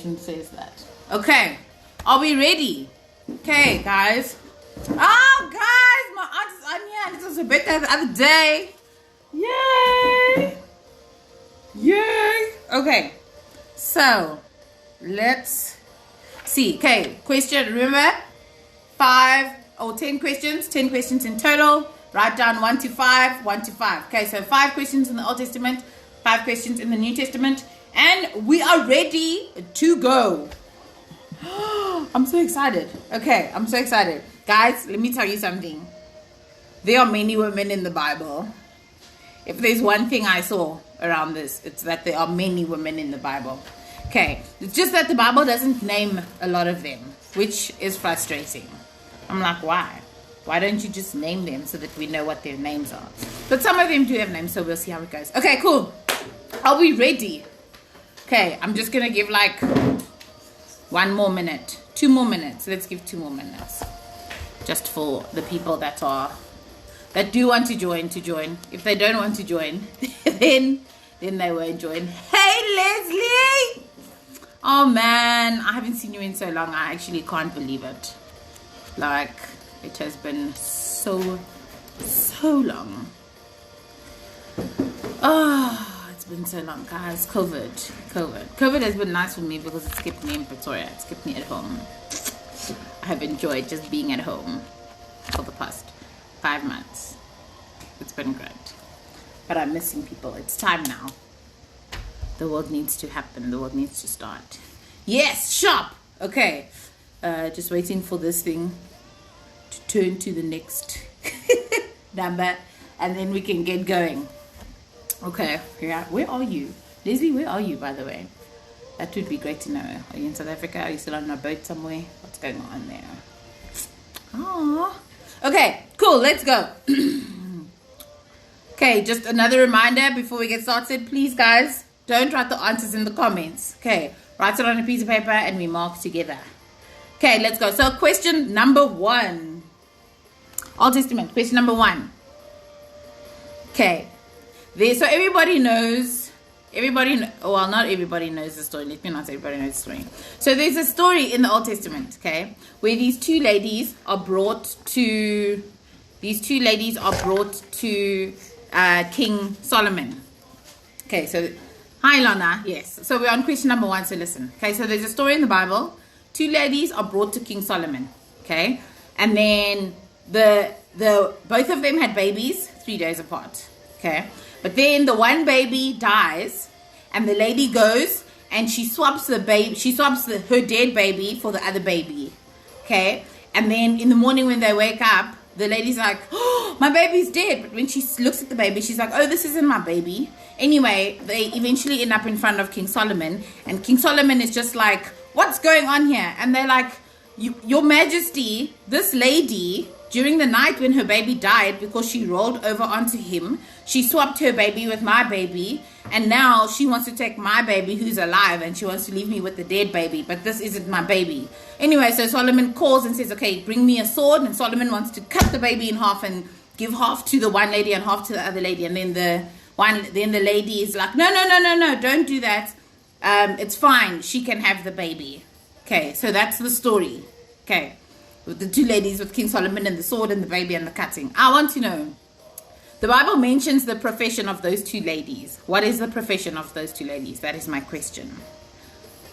translation says that. Okay, are we ready? Okay, guys. Oh, guys, my aunt is on here, and it was her birthday the other day. Yay! Yay! Okay, so let's see. Okay, question. Remember, 10 questions. 10 questions in total. Write down 1 to 5. 1 to 5. Okay, so 5 questions in the Old Testament, 5 questions in the New Testament, and we are ready to go. I'm so excited. Okay, I'm so excited. Guys, let me tell you something. There are many women in the Bible. If there's one thing I saw around this, it's that there are many women in the Bible. Okay, it's just that the Bible doesn't name a lot of them, which is frustrating. I'm like, why? Why don't you just name them so that we know what their names are? But some of them do have names, so we'll see how it goes. Okay, cool. Are we ready? Okay, I'm just going to give like 1 more minute. 2 more minutes. Let's give 2 more minutes. Just for the people that do want to join. If they don't want to join, then they won't join. Hey, Leslie! Oh, man. I haven't seen you in so long. I actually can't believe it. Like, it has been so long. Oh, it's been so long, guys. COVID has been nice for me because it's kept me in Pretoria. It's kept me at home. I have enjoyed just being at home for the past 5 months. It's been great. But I'm missing people. It's time now. The world needs to happen. The world needs to start. Yes, shop. Okay. Just waiting for this thing to turn to the next number, and then we can get going. Okay. Yeah. Where are you? Leslie, where are you, by the way? That would be great to know. Are you in South Africa? Are you still on a boat somewhere? What's going on there? Oh. Okay, cool. Let's go. Okay, just another reminder before we get started. Please, guys, don't write the answers in the comments. Okay, write it on a piece of paper and we mark together. Okay, let's go. So question number 1. Old Testament, question number 1. Okay. So everybody knows, well, not everybody knows the story. Let me not say everybody knows the story. So there's a story in the Old Testament, okay, where these two ladies are brought to King Solomon. Okay, so, hi Lana, yes. So we're on question number 1, so listen. Okay, so there's a story in the Bible. 2 ladies are brought to King Solomon, okay? And then both of them had babies 3 days apart, okay? But then the one baby dies, and the lady goes and she swaps her dead baby for the other baby, okay? And then in the morning when they wake up, the lady's like, oh, my baby's dead. But when she looks at the baby, she's like, oh, this isn't my baby. Anyway, they eventually end up in front of King Solomon, and King Solomon is just like, what's going on here? And they're like, Your Majesty, this lady, during the night when her baby died, because she rolled over onto him, she swapped her baby with my baby, and now she wants to take my baby who's alive, and she wants to leave me with the dead baby, but this isn't my baby. Anyway, so Solomon calls and says, okay, bring me a sword, and Solomon wants to cut the baby in half and give half to the one lady and half to the other lady, and then the lady is like, no, don't do that. It's fine. She can have the baby. Okay, so that's the story. Okay, with the 2 ladies with King Solomon and the sword and the baby and the cutting. I want to know, the Bible mentions the profession of those 2 ladies. What is the profession of those 2 ladies? That is my question.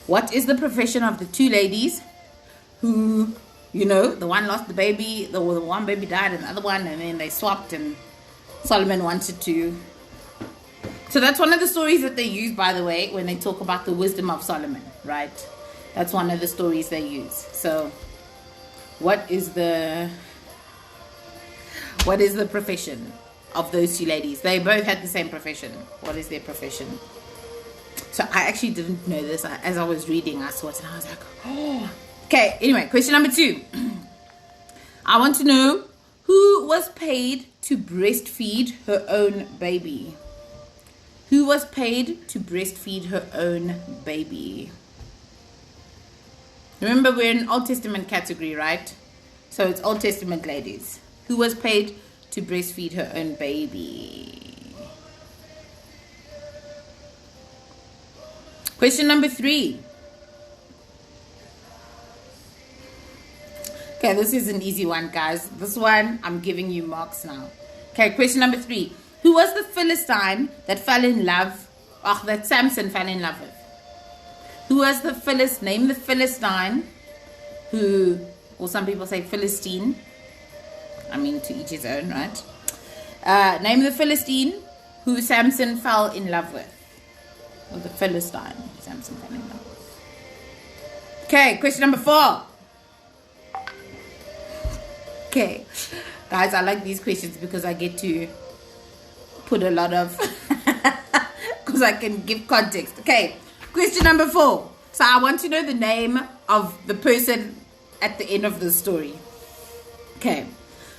What is the profession of the 2 ladies who, the one lost the baby, the one baby died and the other one, and then they swapped, and Solomon wanted to. So that's one of the stories that they use, by the way, when they talk about the wisdom of Solomon, right? That's one of the stories they use. So what is the profession of those 2 ladies? They both had the same profession. What is their profession? So I actually didn't know this. As I was reading, I saw it and I was like, oh. Okay, anyway, question number 2. I want to know, who was paid to breastfeed her own baby? Who was paid to breastfeed her own baby? Remember, we're in Old Testament category, right? So it's Old Testament ladies. Who was paid to breastfeed her own baby? Question number 3. Okay, this is an easy one, guys. This one, I'm giving you marks now. Okay, question number 3. Who was the Philistine that fell in love, that Samson fell in love with? Who was the Philistine? Name the Philistine who, or some people say Philistine. I mean, to each his own, right? Name the Philistine who Samson fell in love with. Or the Philistine Samson fell in love with. Okay, question number 4. Okay, guys, I like these questions because I get to put a lot of, because I can give context. Okay, question number 4. So I want to know the name of the person at the end of the story. Okay,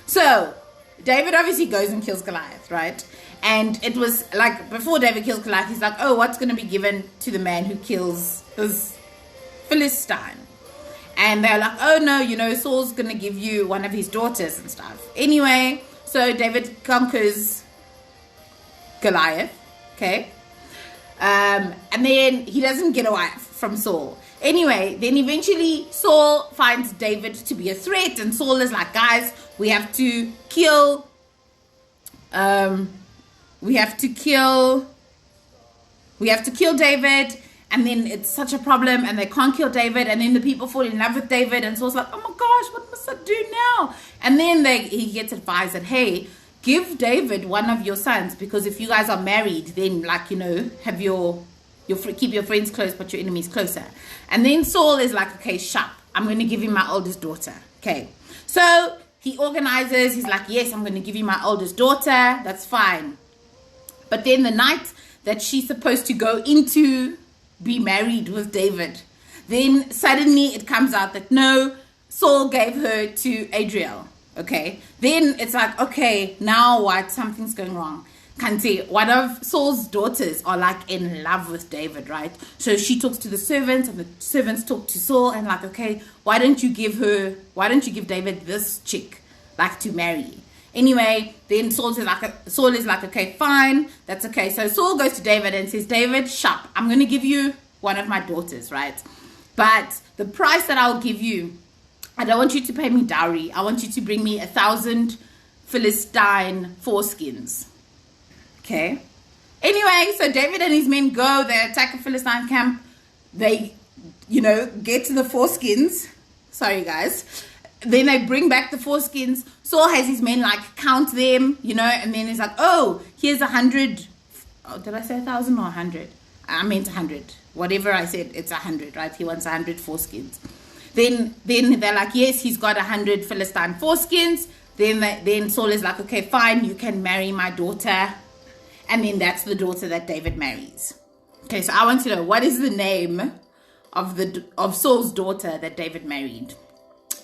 so David obviously goes and kills Goliath, right? And it was like, before David kills Goliath, he's like, oh, what's going to be given to the man who kills this Philistine? And they're like, oh no, you know, Saul's going to give you one of his daughters and stuff. Anyway, so David conquers Goliath, okay? And then he doesn't get a wife from Saul. Anyway, then eventually Saul finds David to be a threat. And Saul is like, guys, we have to kill David. And then it's such a problem and they can't kill David. And then the people fall in love with David. And Saul's like, oh my gosh, what must I do now? And then he gets advised that, hey, give David one of your sons. Because if you guys are married, then like, you know, have keep your friends close, but your enemies closer. And then Saul is like, okay, sharp. I'm going to give him my oldest daughter. Okay. So he organizes. He's like, yes, I'm going to give you my oldest daughter. That's fine. But then the night that she's supposed to go into be married with David, then suddenly it comes out that no, Saul gave her to Adriel. Okay, then it's like, okay, now what? Something's going wrong. Kante, one of Saul's daughters are like in love with David, right? So she talks to the servants and the servants talk to Saul and like, okay, why don't you give David this chick like to marry? Anyway, then Saul is like, okay, fine, that's okay. So Saul goes to David and says, David, sharp, I'm going to give you one of my daughters, right? But the price that I'll give you, I don't want you to pay me dowry. I want you to bring me 1,000 Philistine foreskins. Okay. Anyway, so David and his men go, they attack a Philistine camp. They, get to the foreskins. Sorry, guys. Then they bring back the foreskins. Saul has his men count them, and then he's like, oh, here's 100. Oh, did I say 1,000 or 100? I meant 100. Whatever I said, it's 100, right? He wants 100 foreskins. Then they're like, yes, he's got 100 Philistine foreskins. Then Saul is like, okay, fine, you can marry my daughter. And then that's the daughter that David marries. Okay, so I want to know, what is the name of Saul's daughter that David married?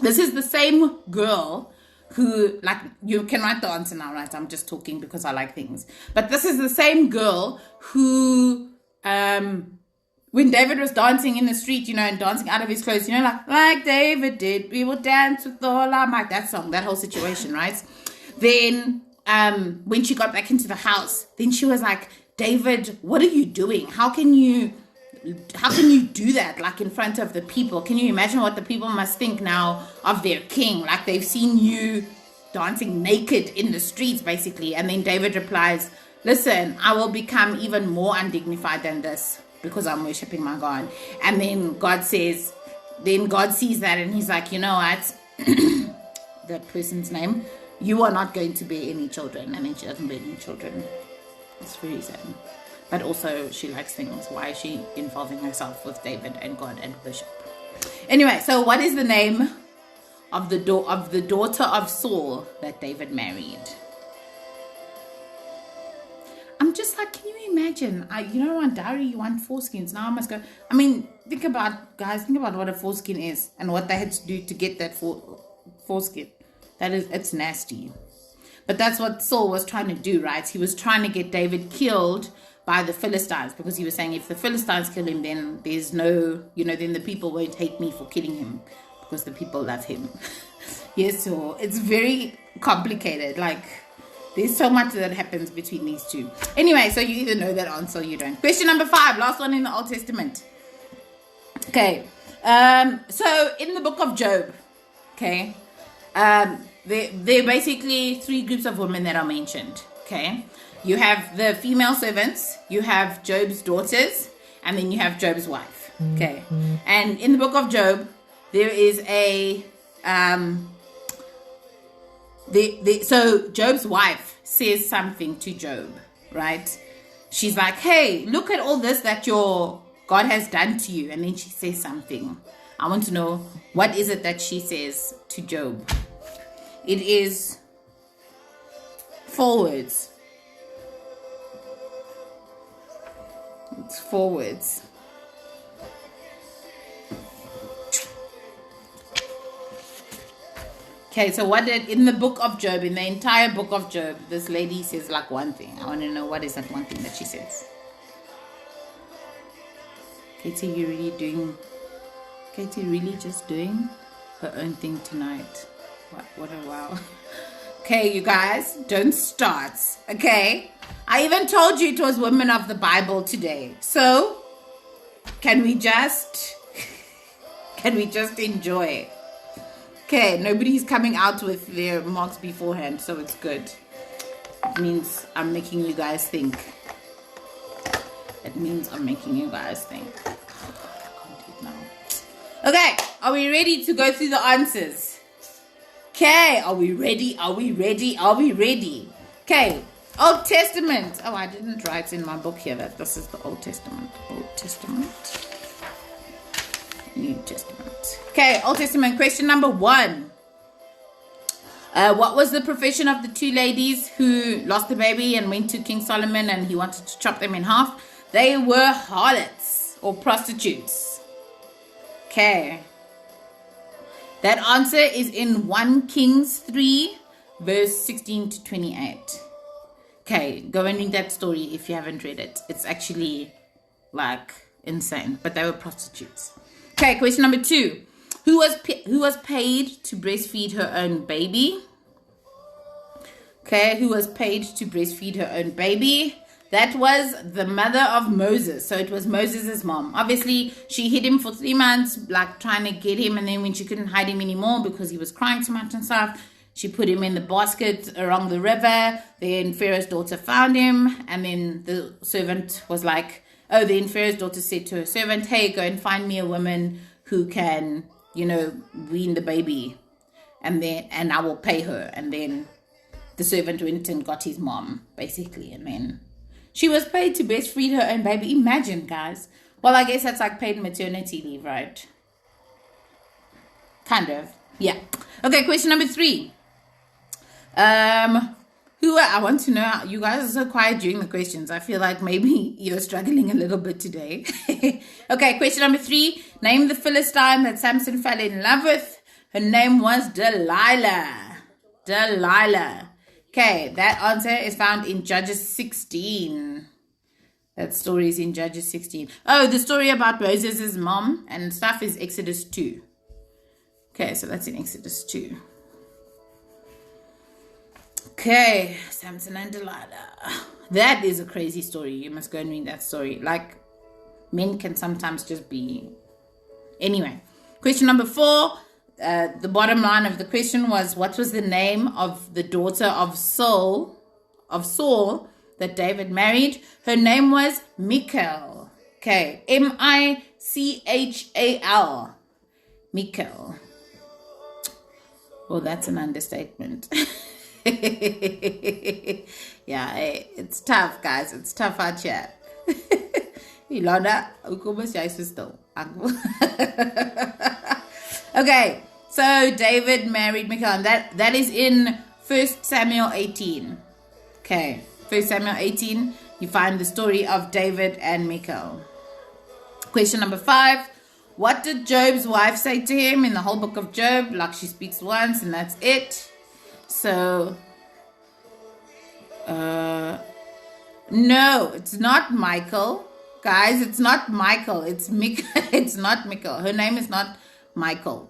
This is the same girl who, you can write the answer now, right? I'm just talking because I like things. But this is the same girl who, when David was dancing in the street, and dancing out of his clothes, like David did, we will dance with all our might. That song, that whole situation, right? Then, when she got back into the house, then she was like, David, what are you doing? How can you do that, in front of the people? Can you imagine what the people must think now of their king? They've seen you dancing naked in the streets, basically. And then David replies, listen, I will become even more undignified than this because I'm worshiping my God. And then God sees that and he's like, you know what? That person's name, you are not going to bear any children. And then she doesn't bear any children. It's very sad. But also she likes things. Why is she involving herself with David and God and worship? Anyway, so what is the name of the daughter of Saul that David married? I'm just like, can you imagine? You want dowry, you want foreskins. Now I must go. I mean, think about what a foreskin is and what they had to do to get that foreskin. It's nasty. But that's what Saul was trying to do, right? He was trying to get David killed by the Philistines, because he was saying if the Philistines kill him, then there's no, then the people won't hate me for killing him because the people love him. Yes, so it's very complicated. There's so much that happens between these two. Anyway, so you either know that answer or you don't. Question number 5, last one in the Old Testament. Okay, so in the book of Job, okay, They're basically three groups of women that are mentioned. Okay, you have the female servants, you have Job's daughters, and then you have Job's wife. Okay, and in the book of Job, there is a so Job's wife says something to Job, right? She's like, hey, look at all this that your God has done to you. And then she says something. I want to know, what is it that she says to Job? It is 4 words. It's 4 words. Okay, so what did, in the book of Job, in the entire book of Job, this lady says like one thing. I want to know, what is that one thing that she says? Katie, Katie really just doing her own thing tonight. What a wow. Okay, you guys, don't start. Okay, I even told you it was women of the Bible today. So, can we just enjoy? Okay, nobody's coming out with their marks beforehand, so it's good. It means I'm making you guys think. It means I'm making you guys think. I can't do it now. Okay, are we ready to go through the answers? Okay, are we ready? Are we ready? Are we ready? Okay, Old Testament. Oh, I didn't write in my book here that this is the Old Testament. Old Testament. New Testament. Okay, Old Testament, question number 1. What was the profession of the 2 ladies who lost the baby and went to King Solomon and he wanted to chop them in half? They were harlots or prostitutes. Okay. That answer is in 1 Kings 3, verse 16 to 28. Okay, go and read that story if you haven't read it. It's actually like insane, but they were prostitutes. Okay, question number 2. Who was paid to breastfeed her own baby? Okay, who was paid to breastfeed her own baby? That was the mother of Moses. So it was Moses' mom. Obviously, she hid him for 3 months, like trying to get him. And then when she couldn't hide him anymore because he was crying too much and stuff, she put him in the basket along the river. Then Pharaoh's daughter found him. And then the servant was like, oh, then Pharaoh's daughter said to her servant, hey, go and find me a woman who can, wean the baby. And I will pay her. And then the servant went and got his mom, basically. And then she was paid to breastfeed her own baby. Imagine, guys. Well, I guess that's like paid maternity leave, right? Kind of. Yeah. Okay, question number 3. I want to know, you guys are so quiet during the questions. I feel like maybe you're struggling a little bit today. Okay, question number 3. Name the Philistine that Samson fell in love with. Her name was Delilah. Delilah. Okay, that answer is found in Judges 16. That story is in Judges 16. Oh, the story about Moses' mom and stuff is Exodus 2. Okay, so that's in Exodus 2. Okay, Samson and Delilah. That is a crazy story. You must go and read that story. Like, men can sometimes just be... Anyway, question number 4. The bottom line of the question was, what was the name of the daughter of Saul that David married? Her name was Michal. Okay, Michal. Michal. Well, that's an understatement. Yeah, it's tough, guys. It's tough out here. Ilona, okay, so David married Michal, and that is in 1 Samuel 18. Okay, 1 Samuel 18, you find the story of David and Michal. Question number 5. What did Job's wife say to him in the whole book of Job? Like, she speaks once and that's it. So, no, it's not Michael. Guys, it's not Michael. It's not Michal. Her name is not Michael.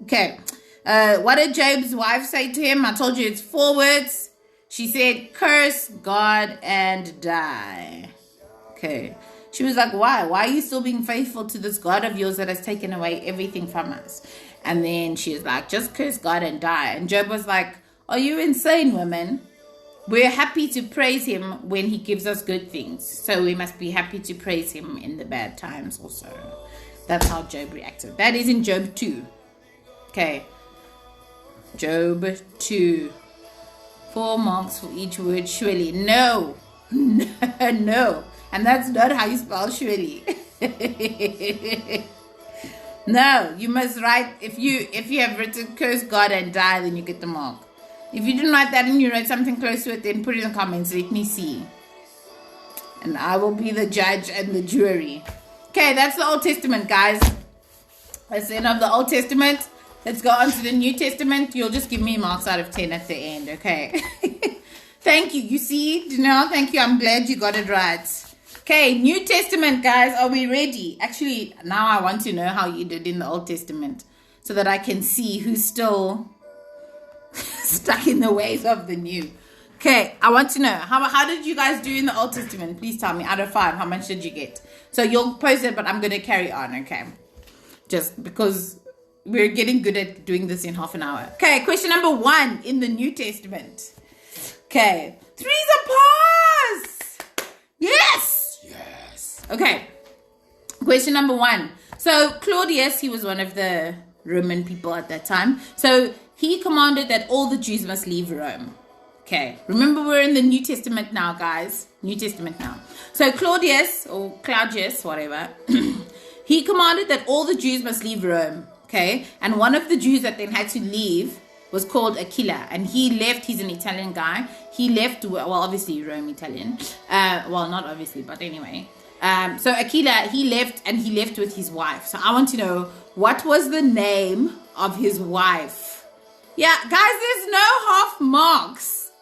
Okay. What did Job's wife say to him? I told you it's 4 words. She said, curse God and die. Okay. She was like, why? Why are you still being faithful to this God of yours that has taken away everything from us? And then she was like, just curse God and die. And Job was like, are you insane, woman? We're happy to praise him when he gives us good things. So we must be happy to praise him in the bad times also. That's how Job reacted. That is in Job 2. Okay. Job 2. 4 marks for each word, surely. No. No. And that's not how you spell surely. No, you must write, if you have written curse God and die, then you get the mark. If you didn't write that and you wrote something close to it, then put it in the comments. Let me see. And I will be the judge and the jury. Okay, that's the Old Testament, guys. That's the end of the Old Testament. Let's go on to the New Testament. You'll just give me marks out of 10 at the end, okay? Thank you. You see, Janelle, thank you. I'm glad you got it right. Okay, New Testament, guys. Are we ready? Actually, now I want to know how you did in the Old Testament so that I can see who's still stuck in the ways of the new. Okay, I want to know, how did you guys do in the Old Testament? Please tell me, out of 5, how much did you get? So you'll post it, but I'm going to carry on, okay? Just because we're getting good at doing this in half an hour. Okay, question number 1 in the New Testament. Okay, 3's a pass! Yes! Yes! Okay, question number 1. So Claudius, he was one of the Roman people at that time. So he commanded that all the Jews must leave Rome. Okay, remember we're in the New Testament now, guys. New Testament now. So Claudius, or Claudius, whatever, he commanded that all the Jews must leave Rome. Okay, and one of the Jews that then had to leave was called Aquila, and he left. He's an Italian guy. He left, well, obviously Rome Italian. Well, not obviously, but anyway. So Aquila, he left, and he left with his wife. So I want to know, what was the name of his wife? Yeah, guys, there's no half marks.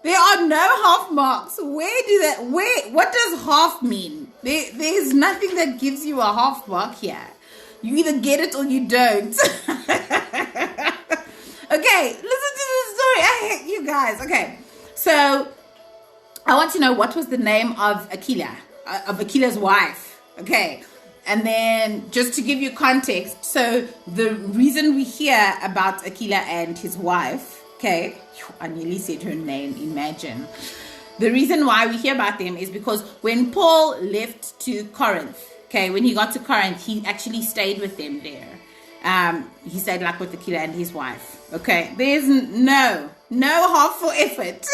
There are no half marks. What does half mean? There's nothing that gives you a half mark here. You either get it or you don't. Okay, listen to the story. I hate you guys. Okay, so I want to know, what was the name of Aquila, of Aquila's wife? Okay, and then just to give you context, so the reason we hear about Aquila and his wife, okay, I nearly said her name, imagine. The reason why we hear about them is because when Paul left to Corinth, okay, when he got to Corinth, he actually stayed with them there. He stayed like with Aquila and his wife. Okay, there's no half for effort.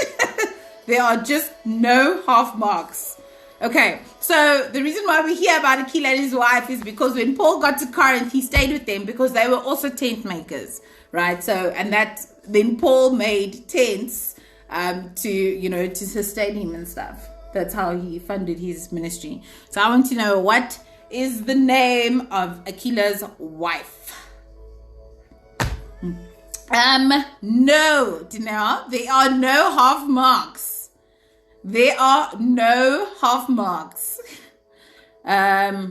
There are just no half marks. Okay, so the reason why we hear about Aquila and his wife is because when Paul got to Corinth, he stayed with them because they were also tent makers, right? So, and then Paul made tents to sustain him and stuff. That's how he funded his ministry. So I want to know, what is the name of Aquila's wife? No, Danelle, there are no half marks. There are no half marks. Fanta,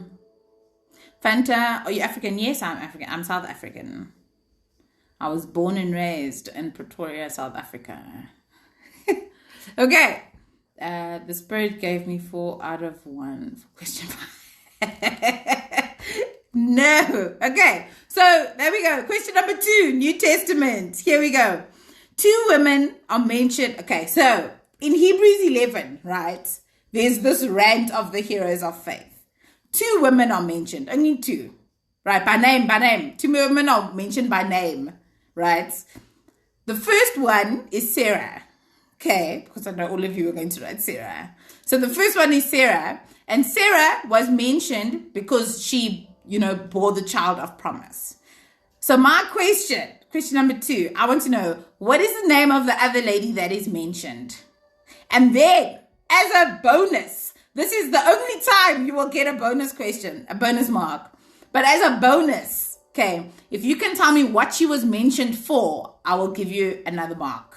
are you African? Yes, I'm African. I'm South African. I was born and raised in Pretoria, South Africa. Okay. The Spirit gave me 4 out of 1 for question 5. No. Okay. So there we go. Question number 2, New Testament. Here we go. 2 women are mentioned. Okay. So in Hebrews 11, right, there's this rant of the heroes of faith. 2 women are mentioned. Only 2. Right. By name. 2 women are mentioned by name. Right. The first one is Sarah. Okay, because I know all of you are going to write Sarah. So the first one is Sarah. And Sarah was mentioned because she, bore the child of promise. So my question number 2, I want to know, what is the name of the other lady that is mentioned? And then, as a bonus, this is the only time you will get a bonus question, a bonus mark. But as a bonus, okay, if you can tell me what she was mentioned for, I will give you another mark.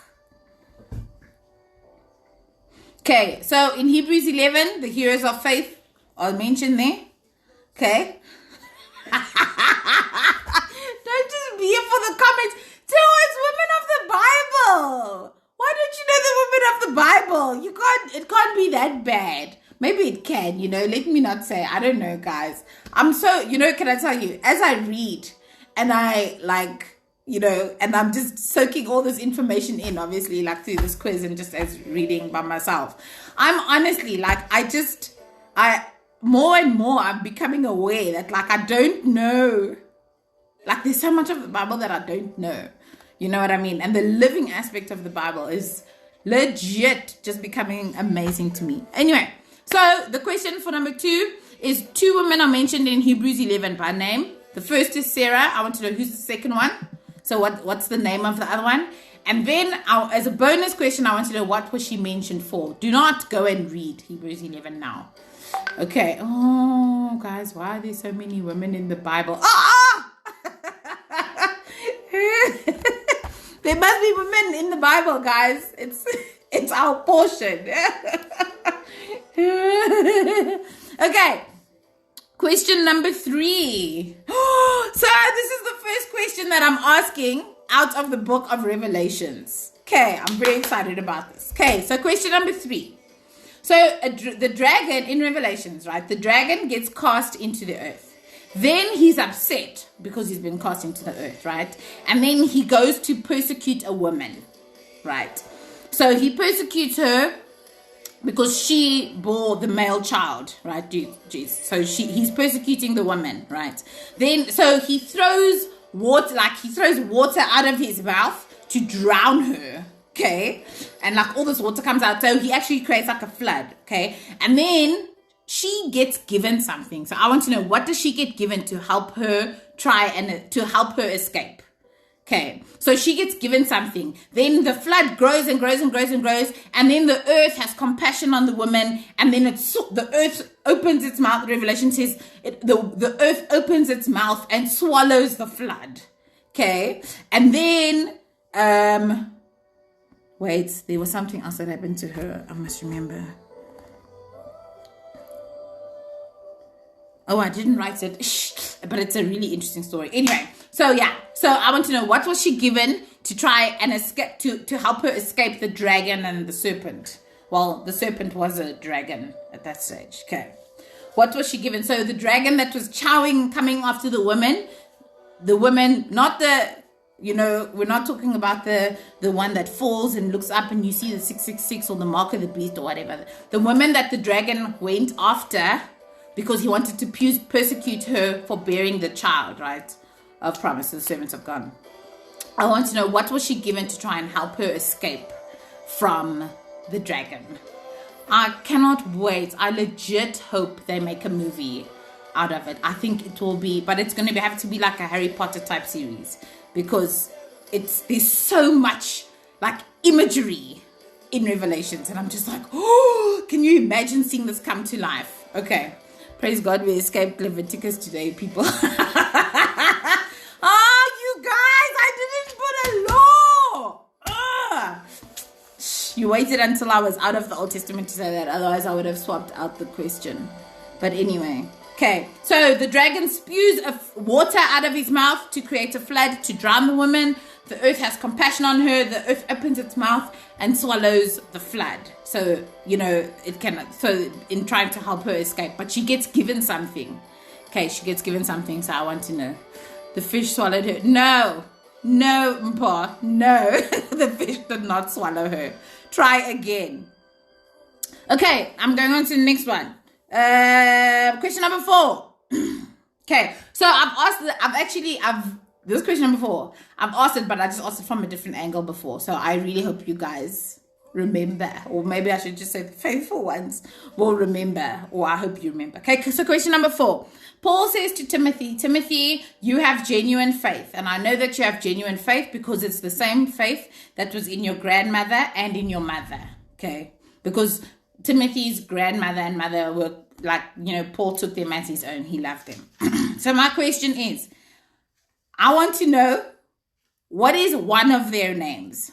Okay, so in Hebrews 11, the heroes of faith are mentioned there. Okay. Don't just be here for the comments. Tell us, women of the Bible. Why don't you know the women of the Bible? It can't be that bad. Maybe it can, let me not say. I don't know, guys. I'm so, can I tell you, as I read and I and I'm just soaking all this information in, obviously, like through this quiz and just as reading by myself, I'm honestly more and more I'm becoming aware that I don't know. There's so much of the Bible that I don't know. You know what I mean? And the living aspect of the Bible is legit just becoming amazing to me. Anyway, so the question for number 2 is 2 women are mentioned in Hebrews 11 by name. The first is Sarah. I want to know who's the second one. So what's the name of the other one? And then as a bonus question, I want to know what was she mentioned for. Do not go and read Hebrews 11 now. Okay. Oh, guys, why are there so many women in the Bible? There must be women in the Bible, guys. It's our portion. Okay. Question number 3. So this is the first question that I'm asking out of the book of Revelations. Okay, I'm very excited about this. Okay, so question number 3. So the dragon in Revelations, right? The dragon gets cast into the earth. Then he's upset because he's been cast into the earth, right? And then he goes to persecute a woman, right? So he persecutes her because she bore the male child, right? So he's persecuting the woman, right? Then, so he throws water out of his mouth to drown her, okay? And all this water comes out. So he actually creates a flood, okay? And then she gets given something. So I want to know, what does she get given to help her escape? Okay, so she gets given something. Then the flood grows and grows and grows and grows. And then the earth has compassion on the woman. And then the earth opens its mouth. Revelation says the earth opens its mouth and swallows the flood. Okay, and then, wait, there was something else that happened to her. I must remember. Oh, I didn't write it, but it's a really interesting story. Anyway, so I want to know, what was she given to try and escape, to help her escape the dragon and the serpent? Well, the serpent was a dragon at that stage. Okay, what was she given? So the dragon that was coming after the woman, not we're not talking about the one that falls and looks up and you see the 666 or the mark of the beast or whatever. The woman that the dragon went after, because he wanted to persecute her for bearing the child, right, of promise, the servants of God. I want to know, what was she given to try and help her escape from the dragon? I cannot wait. I legit hope they make a movie out of it. I think it will be, but it's going to have to be like a Harry Potter type series, because there's so much imagery in Revelations, and I'm just can you imagine seeing this come to life? Okay. Praise God, we escaped Leviticus today, people. You guys, I didn't put a law. You waited until I was out of the Old Testament to say that. Otherwise, I would have swapped out the question. But anyway. Okay, so the dragon spews water out of his mouth to create a flood to drown the woman. The earth has compassion on her. The earth opens its mouth and swallows the flood. So, it cannot. So, in trying to help her escape. But she gets given something. Okay, she gets given something. So, I want to know. The fish swallowed her. No, Mpa. No, the fish did not swallow her. Try again. Okay, I'm going on to the next one. Question number 4. Okay, so this is question number 4. I've asked it, but I just asked it from a different angle before. So I really hope you guys remember, or maybe I should just say the faithful ones will remember, or I hope you remember. Okay, so question number 4. Paul says to Timothy, you have genuine faith. And I know that you have genuine faith because it's the same faith that was in your grandmother and in your mother. Okay, because Timothy's grandmother and mother were Paul took them as his own. He loved them. So my question is, I want to know, what is one of their names?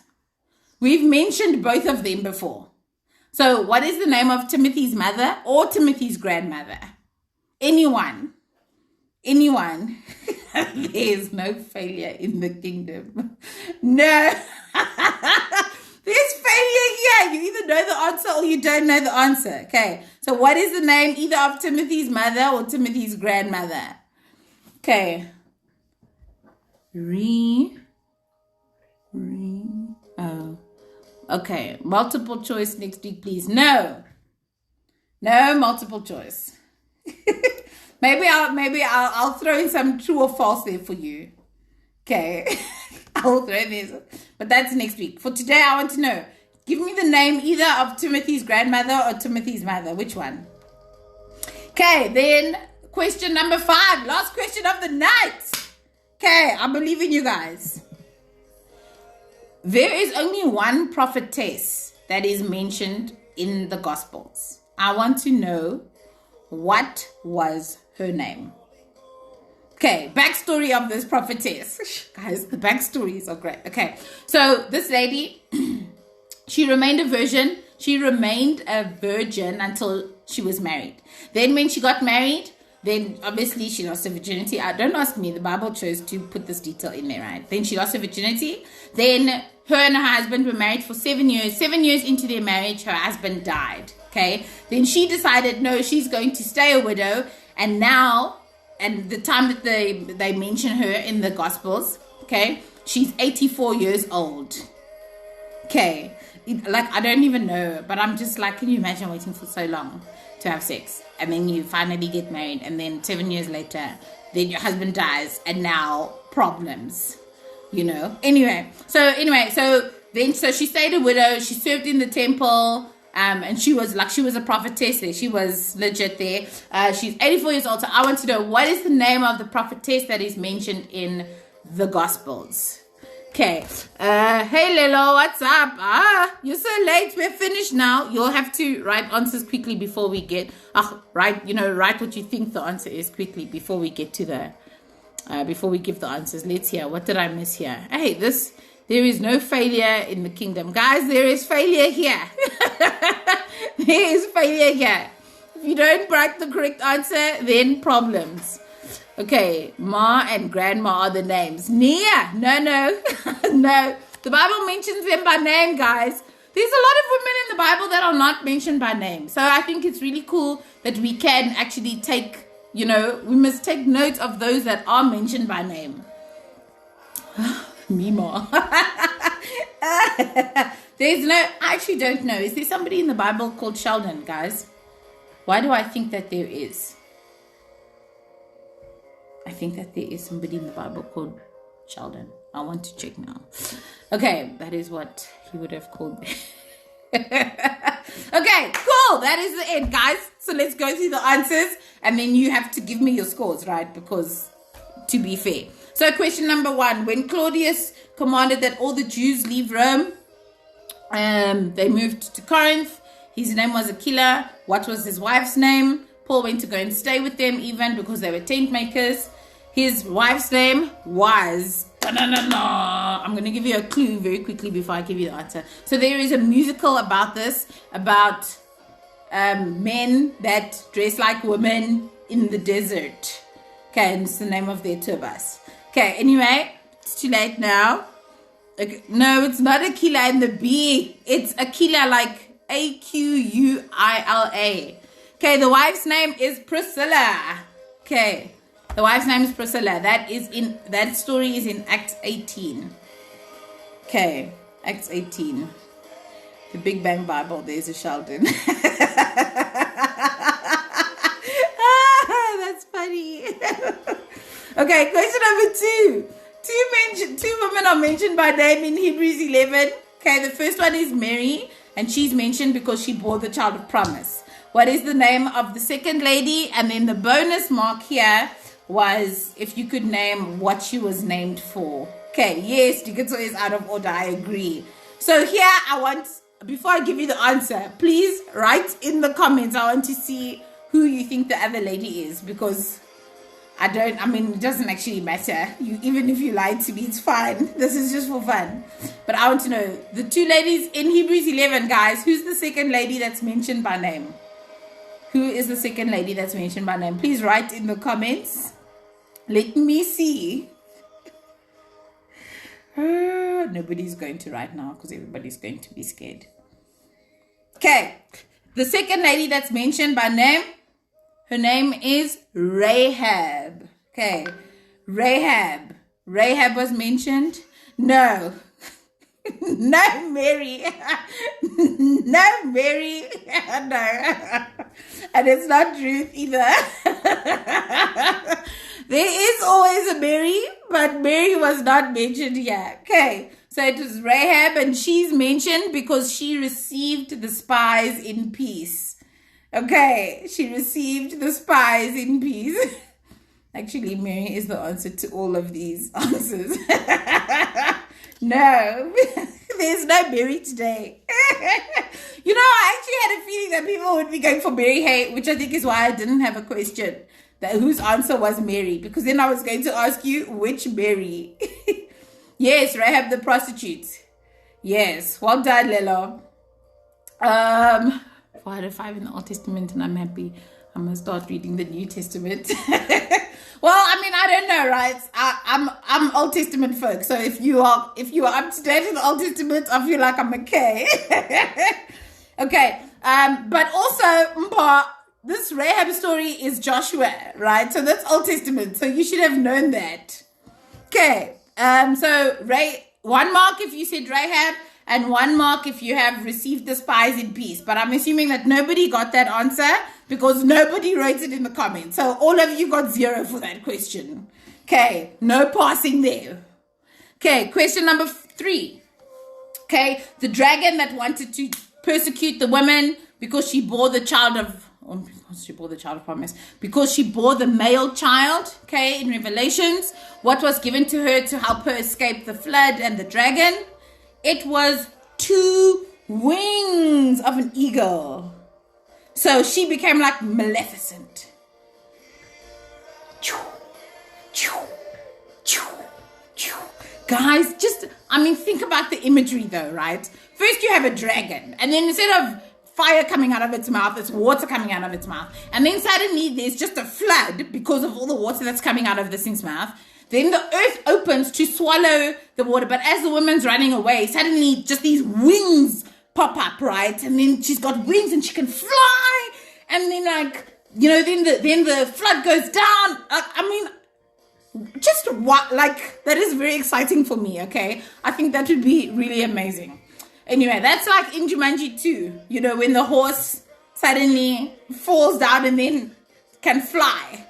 We've mentioned both of them before. So what is the name of Timothy's mother or Timothy's grandmother? Anyone? There's no failure in the kingdom. No. There's failure here. You either know the answer or you don't know the answer. Okay. So what is the name either of Timothy's mother or Timothy's grandmother? Okay. Oh. Okay. Multiple choice next week, please. No multiple choice. maybe I'll throw in some true or false there for you. Okay. I'll throw this. But that's next week. For today, I want to know. Give me the name either of Timothy's grandmother or Timothy's mother. Which one? Okay, then question number 5. Last question of the night. Okay, I believe in you guys. There is only one prophetess that is mentioned in the Gospels. I want to know what was her name. Okay, backstory of this prophetess. Guys, the backstories are great. Okay, so this lady, she remained a virgin. She remained a virgin until she was married. Then when she got married, then obviously she lost her virginity. Don't ask me, the Bible chose to put this detail in there, right? Then she lost her virginity. Then her and her husband were married for 7 years. 7 years into their marriage, her husband died. Okay, then she decided, no, she's going to stay a widow. And now, and the time that they mention her in the Gospels, okay, she's 84 years old. Okay, like, I don't even know, but I'm just like, can you imagine waiting for so long to have sex? And then you finally get married, and then 7 years later, then your husband dies, and now problems, you know? Anyway, so she stayed a widow. She served in the temple. And she was a prophetess there. She was legit there. She's 84 years old. So I want to know, what is the name of the prophetess that is mentioned in the Gospels? Okay. Hey Lelo, what's up? You're so late. We're finished now. You'll have to write answers quickly before we get. Write what you think the answer is quickly before we get to before we give the answers. Let's hear. What did I miss here? Hey, there is no failure in the kingdom. Guys, there is failure here. There is failure here. If you don't write the correct answer, then problems. Okay, Ma and Grandma are the names. Nia, no. No. The Bible mentions them by name, guys. There's a lot of women in the Bible that are not mentioned by name. So I think it's really cool that we can actually take, we must take note of those that are mentioned by name. Mima. I actually don't know. Is there somebody in the Bible called Sheldon, guys? Why do I think that there is? I think that there is somebody in the Bible called Sheldon. I want to check now. Okay, that is what he would have called me. Okay, cool. That is the end, guys. So let's go through the answers, and then you have to give me your scores, right? Because to be fair. So question number 1, when Claudius commanded that all the Jews leave Rome, they moved to Corinth. His name was Aquila. What was his wife's name? Paul went to go and stay with them even because they were tent makers. His wife's name was... I'm going to give you a clue very quickly before I give you the answer. So there is a musical about this, about men that dress like women in the desert. Okay, and it's the name of their tour bus. Okay, anyway, it's too late now. Okay, no, it's not Aquila and the B. It's Aquila, like Aquila. Okay, the wife's name is Priscilla. Okay, the wife's name is Priscilla. That story is in Acts 18. Okay, Acts 18. The Big Bang Bible, there's a Sheldon. That's funny. Okay, question number 2. Two women are mentioned by name in Hebrews 11. Okay, the first one is Mary, and she's mentioned because she bore the child of promise. What is the name of the second lady? And then the bonus mark here was if you could name what she was named for. Okay, yes, Dikito is out of order. I agree. So here before I give you the answer, please write in the comments. I want to see who you think the other lady is, because it doesn't actually matter. Even if you lied to me, it's fine. This is just for fun. But I want to know, the two ladies in Hebrews 11, guys, who's the second lady that's mentioned by name? Who is the second lady that's mentioned by name? Please write in the comments. Let me see. Nobody's going to right now because everybody's going to be scared. Okay. The second lady that's mentioned by name, her name is Rahab. Okay. Rahab. Rahab was mentioned. No. No, Mary. No, Mary. No. And it's not Ruth either. There is always a Mary, but Mary was not mentioned here. Okay. So it was Rahab, and she's mentioned because she received the spies in peace. Okay. She received the spies in peace. Actually, Mary is the answer to all of these answers. No, there's no Mary today. You know, I actually had a feeling that people would be going for Mary Hay, which I think is why I didn't have a question that whose answer was Mary, because then I was going to ask you which Mary. Yes, Rahab the prostitute. Yes, well done, Lelo. 4 out of 5 in the Old Testament, and I'm happy. I'm gonna start reading the New Testament. Well, I mean, I don't know, right? I'm Old Testament folk, so if you are up to date in the Old Testament, I feel like I'm okay. Okay, but also, this Rahab story is Joshua, right? So that's Old Testament, so you should have known that. Okay, so 1 mark if you said Rahab, and 1 mark if you have received the spies in peace. But I'm assuming that nobody got that answer because nobody wrote it in the comments. So all of you got 0 for that question. Okay, no passing there. Okay, question number 3. Okay, the dragon that wanted to persecute the women because she bore the child of promise, because she bore the male child, okay, in Revelations. What was given to her to help her escape the flood and the dragon? It was 2 wings of an eagle. So she became like Maleficent. Guys, think about the imagery though, right? First you have a dragon, and then instead of fire coming out of its mouth, it's water coming out of its mouth. And then suddenly there's just a flood because of all the water that's coming out of this thing's mouth. Then the earth opens to swallow the water. But as the woman's running away, suddenly just these wings pop up, right? And then she's got wings and she can fly. And then then the flood goes down. That is very exciting for me, okay? I think that would be really amazing. Anyway, that's like in Jumanji 2, when the horse suddenly falls down and then can fly.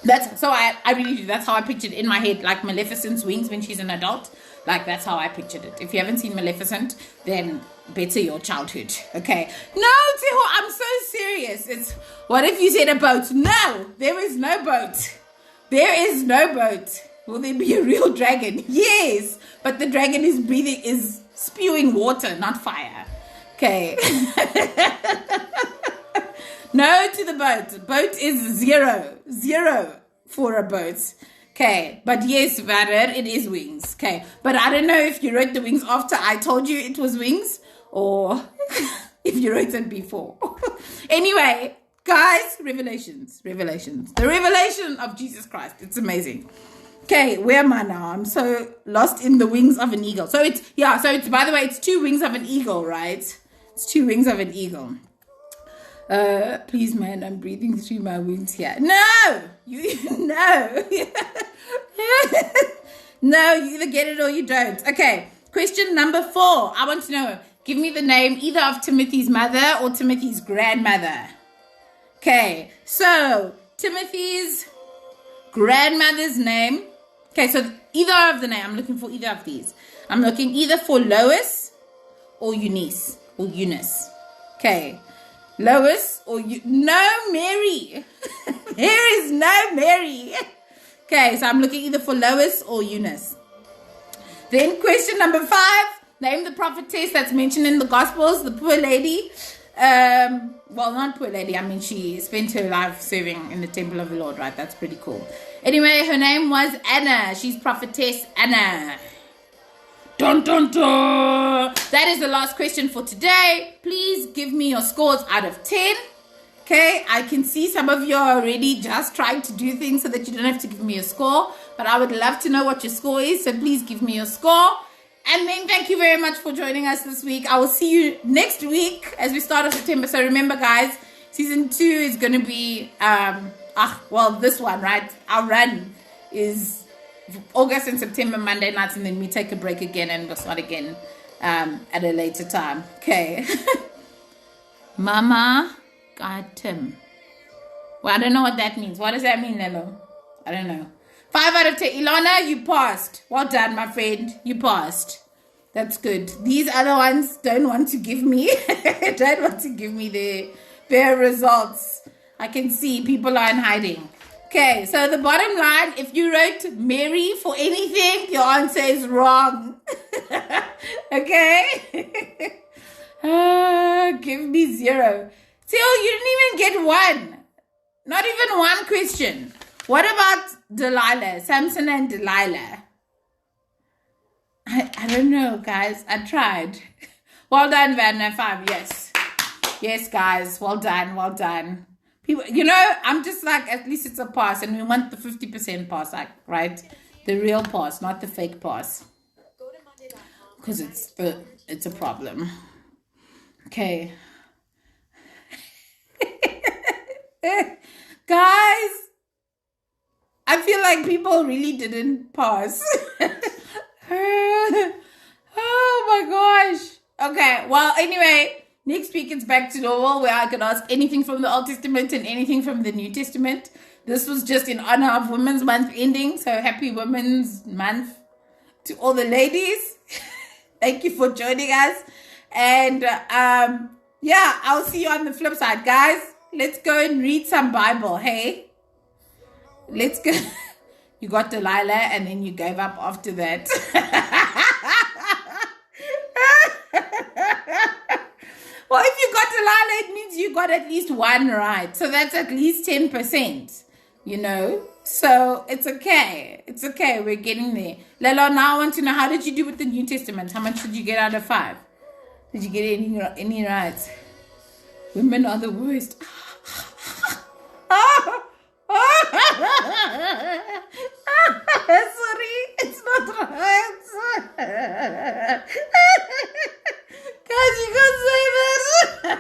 I really do. That's how I pictured it in my head, like Maleficent's wings when she's an adult. Like, that's how I pictured it. If you haven't seen Maleficent, then better your childhood. Okay. No, Teho, I'm so serious. What if you said a boat? No, there is no boat. There is no boat. Will there be a real dragon? Yes. But the dragon is spewing water, not fire. Okay. No to the boat. Boat is 0. 0 for a boat. Okay. But yes, Varer, it is wings. Okay. But I don't know if you wrote the wings after I told you it was wings, or if you wrote it before. Anyway, guys, Revelations. The revelation of Jesus Christ. It's amazing. Okay, where am I now? I'm so lost in the wings of an eagle. So it's, by the way, it's 2 wings of an eagle, right? It's 2 wings of an eagle. Please, man, I'm breathing through my wings here. No! No! No, you either get it or you don't. Okay, question number 4. I want to know, give me the name either of Timothy's mother or Timothy's grandmother. Okay, so Timothy's grandmother's name. Okay, so either of the name. I'm looking for either of these. I'm looking either for Lois or Eunice or Eunice. Okay, Lois or no Mary. There is no Mary. Okay, so I'm looking either for Lois or Eunice. Then question number 5. Name the prophetess that's mentioned in the Gospels, the poor lady. Well, not poor lady. I mean, she spent her life serving in the temple of the Lord, right? That's pretty cool. Anyway, her name was Anna. She's prophetess Anna. Dun, dun, dun. That is the last question for today. Please give me your scores out of 10. Okay, I can see some of you are already just trying to do things so that you don't have to give me a score. But I would love to know what your score is. So please give me your score. And then thank you very much for joining us this week. I will see you next week as we start off September. So remember, guys, season 2 is going to be, this one, right? Our run is August and September, Monday nights, and then we take a break again and we'll start again at a later time. Okay. Mama got Tim. Well, I don't know what that means. What does that mean, Lelo? I don't know. 5 out of 10. Ilona, you passed. Well done, my friend. You passed. That's good. These other ones don't want to give me their results. I can see people are in hiding. Okay, so the bottom line, if you wrote Mary for anything, your answer is wrong. Okay? Give me 0. Till you didn't even get 1. Not even 1 question. What about Delilah? Samson and Delilah? I don't know, guys. I tried. Well done, Vanna. 5. Yes. Yes, guys. Well done. Well done. People, I'm just like, at least it's a pass. And we want the 50% pass, like, right? The real pass, not the fake pass. Because it's a problem. Okay. Guys, I feel like people really didn't pass. Oh my gosh. Okay, well, anyway, next week it's back to normal where I can ask anything from the Old Testament and anything from the New Testament. This was just in honor of Women's Month ending, so happy Women's Month to all the ladies. Thank you for joining us. And I'll see you on the flip side, guys. Let's go and read some Bible, hey? Let's go. You got Delilah and then you gave up after that. Well, if you got Delilah, it means you got at least 1 right. So that's at least 10%, So it's okay. It's okay. We're getting there. Lelo, now I want to know, how did you do with the New Testament? How much did you get out of 5? Did you get any rights? Women are the worst. Sorry, it's not right. Guys, you can't say that.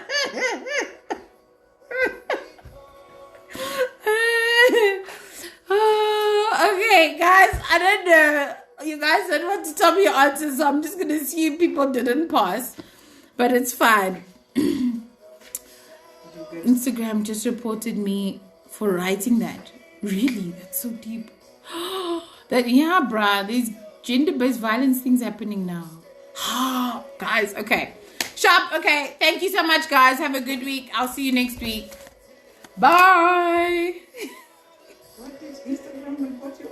Okay, guys, I don't know. You guys don't want to tell me your answers, so I'm just going to assume people didn't pass. But it's fine. Instagram just reported me for writing that. Really? That's so deep. Bruh, there's gender-based violence things happening now. Guys, okay. Sharp, okay. Thank you so much, guys. Have a good week. I'll see you next week. Bye. What is Instagram report you?